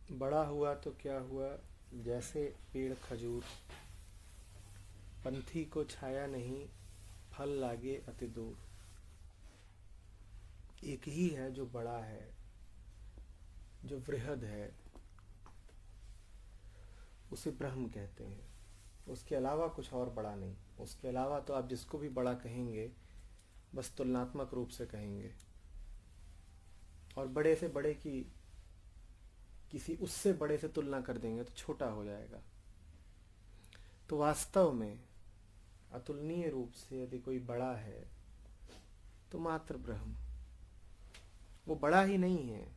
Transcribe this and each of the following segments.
बड़ा हुआ तो क्या हुआ, जैसे पेड़ खजूर, पंथी को छाया नहीं, फल लागे अति दूर। एक ही है जो बड़ा है, जो वृहद है, उसे ब्रह्म कहते हैं। उसके अलावा कुछ और बड़ा नहीं। उसके अलावा तो आप जिसको भी बड़ा कहेंगे बस तुलनात्मक रूप से कहेंगे, और बड़े से बड़े की किसी उससे बड़े से तुलना कर देंगे तो छोटा हो जाएगा। तो वास्तव में अतुलनीय रूप से यदि कोई बड़ा है तो मात्र ब्रह्म। वो बड़ा ही नहीं है,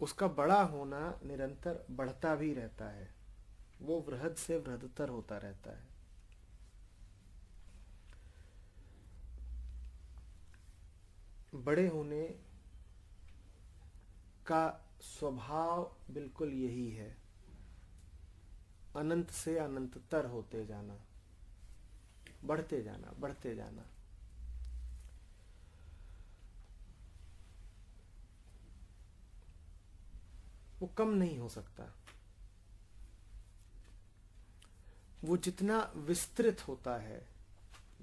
उसका बड़ा होना निरंतर बढ़ता भी रहता है। वो वृहद से वृहदतर होता रहता है। बड़े होने का स्वभाव बिल्कुल यही है, अनंत से अनंततर होते जाना, बढ़ते जाना, बढ़ते जाना। वो कम नहीं हो सकता। वो जितना विस्तृत होता है,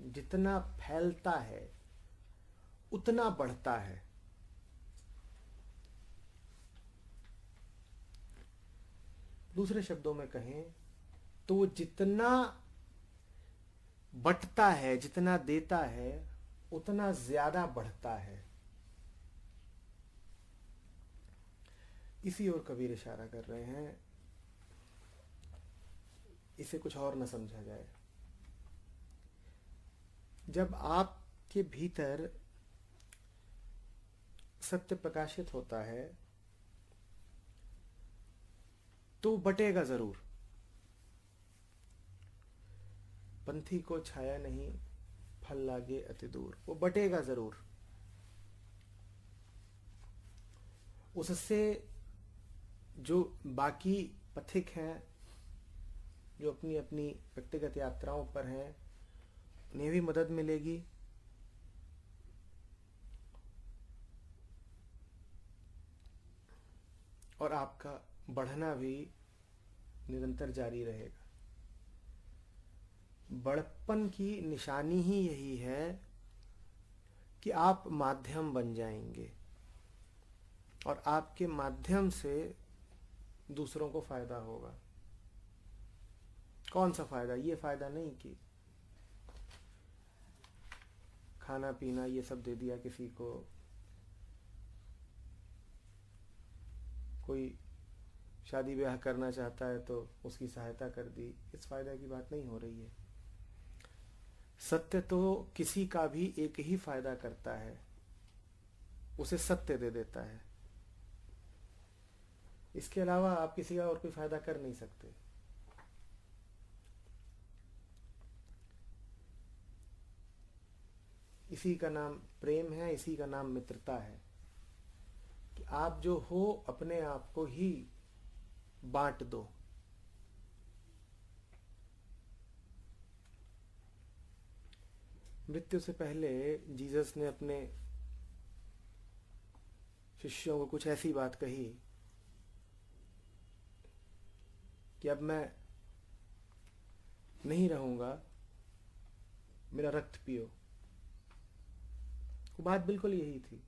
जितना फैलता है, उतना बढ़ता है। दूसरे शब्दों में कहें तो वो जितना बंटता है, जितना देता है, उतना ज्यादा बढ़ता है। इसी ओर कबीर इशारा कर रहे हैं। इसे कुछ और न समझा जाए। जब आपके भीतर सत्य प्रकाशित होता है तो बटेगा जरूर। पंथी को छाया नहीं, फल लागे अति दूर। वो बटेगा जरूर। उससे जो बाकी पथिक हैं, जो अपनी अपनी व्यक्तिगत यात्राओं पर हैं, उन्हें भी मदद मिलेगी। और आपका बढ़ना भी निरंतर जारी रहेगा। बड़प्पन की निशानी ही यही है कि आप माध्यम बन जाएंगे और आपके माध्यम से दूसरों को फायदा होगा। कौन सा फायदा? ये फायदा नहीं कि खाना पीना ये सब दे दिया किसी को, कोई शादी ब्याह करना चाहता है तो उसकी सहायता कर दी। इस फायदा की बात नहीं हो रही है। सत्य तो किसी का भी एक ही फायदा करता है, उसे सत्य दे देता है। इसके अलावा आप किसी का और कोई फायदा कर नहीं सकते। इसी का नाम प्रेम है, इसी का नाम मित्रता है कि आप जो हो अपने आप को ही बांट दो। मृत्यु से पहले जीसस ने अपने शिष्यों को कुछ ऐसी बात कही कि अब मैं नहीं रहूंगा, मेरा रक्त पियो। वो बात बिल्कुल यही थी।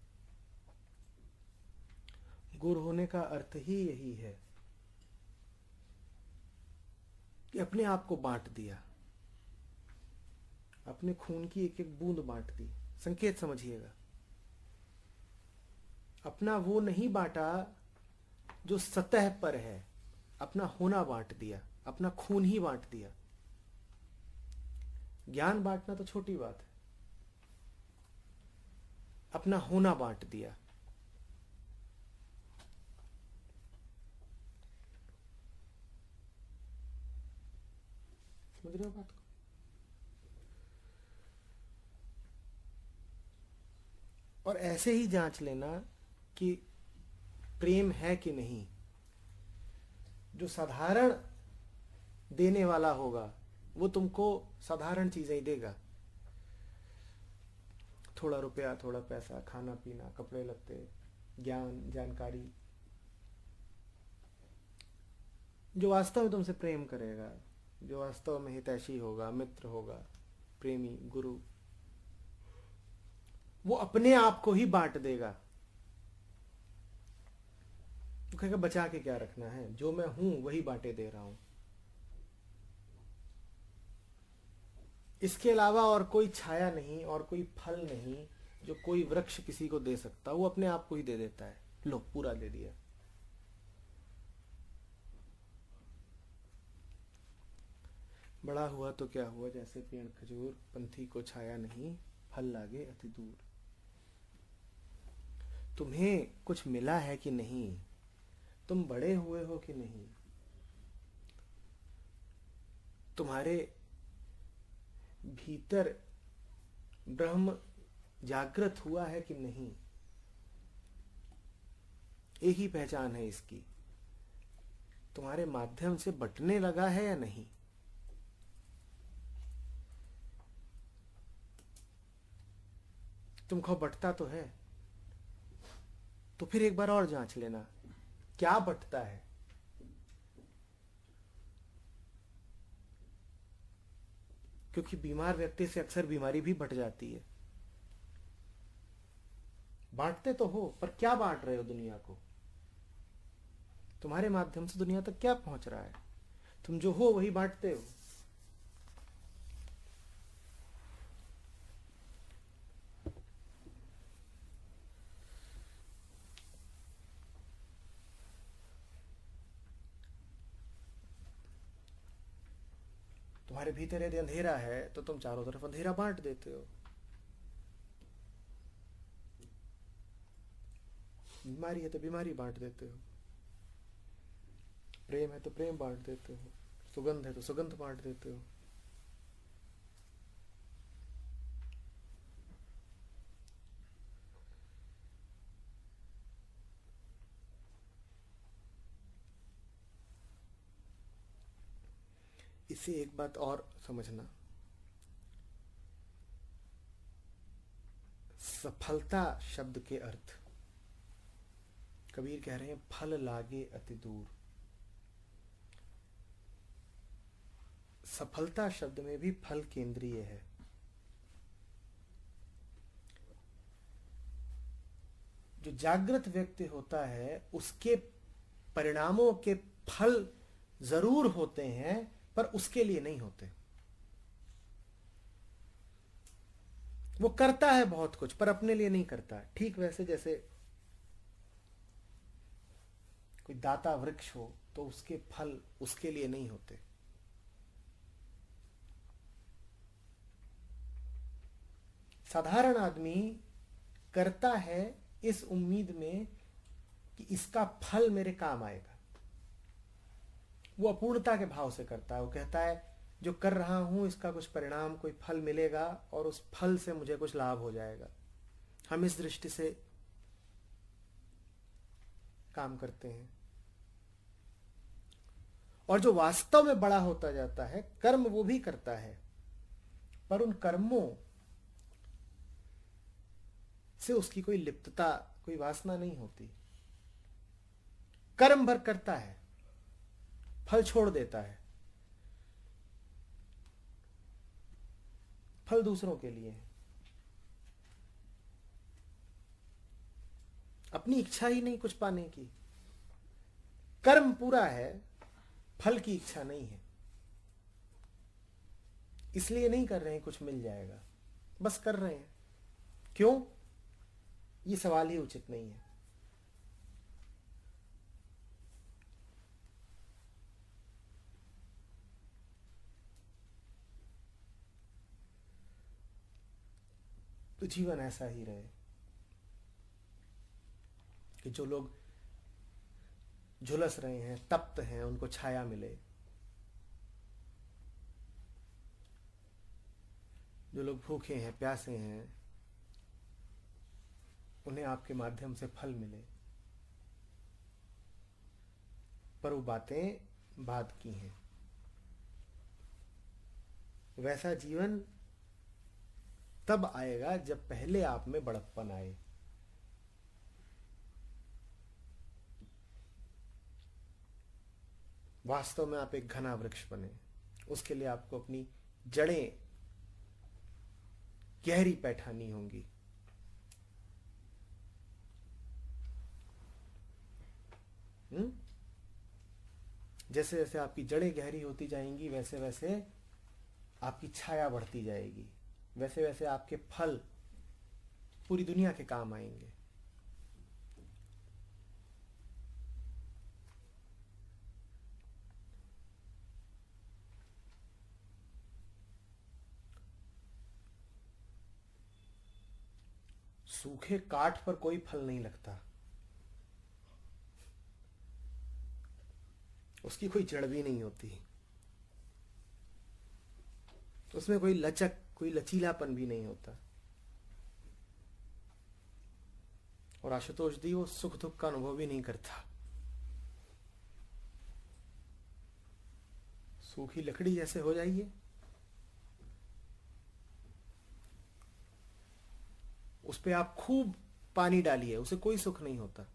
गुरु होने का अर्थ ही यही है कि अपने आप को बांट दिया, अपने खून की एक एक बूंद बांट दी। संकेत समझिएगा, अपना वो नहीं बांटा जो सतह पर है, अपना होना बांट दिया, अपना खून ही बांट दिया। ज्ञान बांटना तो छोटी बात है, अपना होना बांट दिया। समझ रहे हो बात को? और ऐसे ही जांच लेना कि प्रेम है कि नहीं। जो साधारण देने वाला होगा वो तुमको साधारण चीजें ही देगा। थोड़ा रुपया, थोड़ा पैसा, खाना पीना, कपड़े लत्ते, ज्ञान, जानकारी, जो वास्तव में तुमसे प्रेम करेगा, जो वास्तव में हितैषी होगा, मित्र होगा, प्रेमी, गुरु, वो अपने आप को ही बांट देगा। तो कहेगा बचा के क्या रखना है, जो मैं हूं वही बांटे दे रहा हूं। इसके अलावा और कोई छाया नहीं और कोई फल नहीं जो कोई वृक्ष किसी को दे सकता, वो अपने आप को ही दे देता है। लो, पूरा दे दिया। बड़ा हुआ तो क्या हुआ, जैसे पेड़ खजूर, पंथी को छाया नहीं, फल लागे अति दूर। तुम्हें कुछ मिला है कि नहीं, तुम बड़े हुए हो कि नहीं, तुम्हारे भीतर ब्रह्म जागृत हुआ है कि नहीं, एक ही पहचान है इसकी। तुम्हारे माध्यम से बटने लगा है या नहीं। तुमको बटता तो है, तो फिर एक बार और जांच लेना क्या बटता है। क्योंकि बीमार व्यक्ति से अक्सर बीमारी भी बट जाती है। बांटते तो हो, पर क्या बांट रहे हो दुनिया को। तुम्हारे माध्यम से दुनिया तक क्या पहुंच रहा है। तुम जो हो वही बांटते हो। तुम्हारे भीतर यदि अंधेरा है तो तुम चारों तरफ अंधेरा बांट देते हो। बीमारी है तो बीमारी बांट देते हो। प्रेम है तो प्रेम बांट देते हो। सुगंध है तो सुगंध बांट देते हो। इसे एक बात और समझना, सफलता शब्द के अर्थ, कबीर कह रहे हैं फल लागे अति दूर। सफलता शब्द में भी फल केंद्रीय है। जो जागृत व्यक्ति होता है उसके परिणामों के फल जरूर होते हैं, पर उसके लिए नहीं होते। वो करता है बहुत कुछ पर अपने लिए नहीं करता। ठीक वैसे जैसे कोई दाता वृक्ष हो तो उसके फल उसके लिए नहीं होते। साधारण आदमी करता है इस उम्मीद में कि इसका फल मेरे काम आएगा। वो अपूर्णता के भाव से करता है। वो कहता है जो कर रहा हूं इसका कुछ परिणाम, कोई फल मिलेगा और उस फल से मुझे कुछ लाभ हो जाएगा। हम इस दृष्टि से काम करते हैं। और जो वास्तव में बड़ा होता जाता है, कर्म वो भी करता है, पर उन कर्मों से उसकी कोई लिप्तता, कोई वासना नहीं होती। कर्म भर करता है, फल छोड़ देता है। फल दूसरों के लिए है। अपनी इच्छा ही नहीं कुछ पाने की। कर्म पूरा है, फल की इच्छा नहीं है। इसलिए नहीं कर रहे हैं कुछ मिल जाएगा, बस कर रहे हैं। क्यों? ये सवाल ही उचित नहीं है। तो जीवन ऐसा ही रहे कि जो लोग झुलस रहे हैं, तप्त हैं, उनको छाया मिले। जो लोग भूखे हैं, प्यासे हैं, उन्हें आपके माध्यम से फल मिले। पर वो बातें बाद की हैं। वैसा जीवन तब आएगा जब पहले आप में बड़प्पन आए। वास्तव में आप एक घना वृक्ष बने। उसके लिए आपको अपनी जड़ें गहरी बैठानी होंगी। जैसे जैसे आपकी जड़ें गहरी होती जाएंगी वैसे वैसे आपकी छाया बढ़ती जाएगी, वैसे वैसे आपके फल पूरी दुनिया के काम आएंगे। सूखे काठ पर कोई फल नहीं लगता, उसकी कोई जड़ भी नहीं होती, उसमें कोई लचक, कोई लचीलापन भी नहीं होता। और आशुतोष दी वो सुख दुख का अनुभव भी नहीं करता। सूखी लकड़ी जैसे हो जाइए, उस पे आप खूब पानी डालिए, उसे कोई सुख नहीं होता।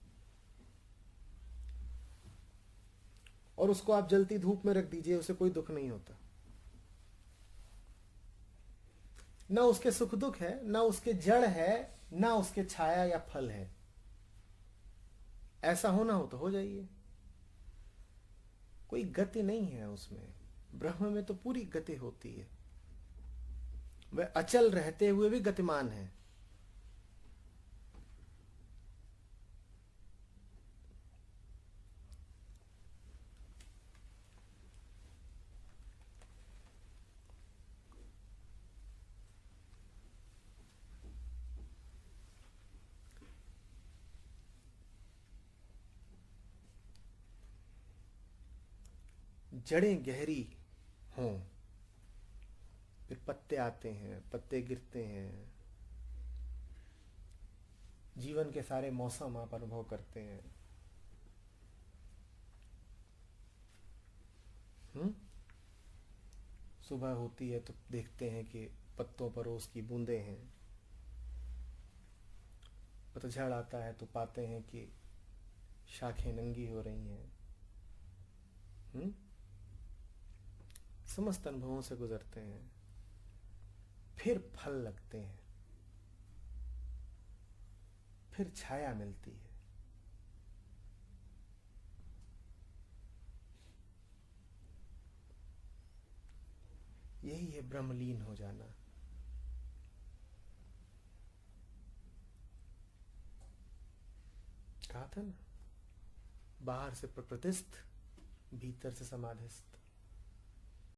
और उसको आप जलती धूप में रख दीजिए, उसे कोई दुख नहीं होता। ना उसके सुख दुख है, ना उसके जड़ है, ना उसके छाया या फल है। ऐसा होना हो तो हो जाइए, कोई गति नहीं है उसमें। ब्रह्म में तो पूरी गति होती है, वह अचल रहते हुए भी गतिमान है। जड़ें गहरी हों, फिर पत्ते आते हैं, पत्ते गिरते हैं, जीवन के सारे मौसम आप अनुभव करते हैं। सुबह होती है तो देखते हैं कि पत्तों पर ओस की बूंदें हैं। पतझड़ आता है तो पाते हैं कि शाखें नंगी हो रही हैं। समस्त अनुभवों से गुजरते हैं, फिर फल लगते हैं, फिर छाया मिलती है। यही है ब्रह्मलीन हो जाना। कहा था ना, बाहर से प्रकृतिस्थ, भीतर से समाधिस्थ।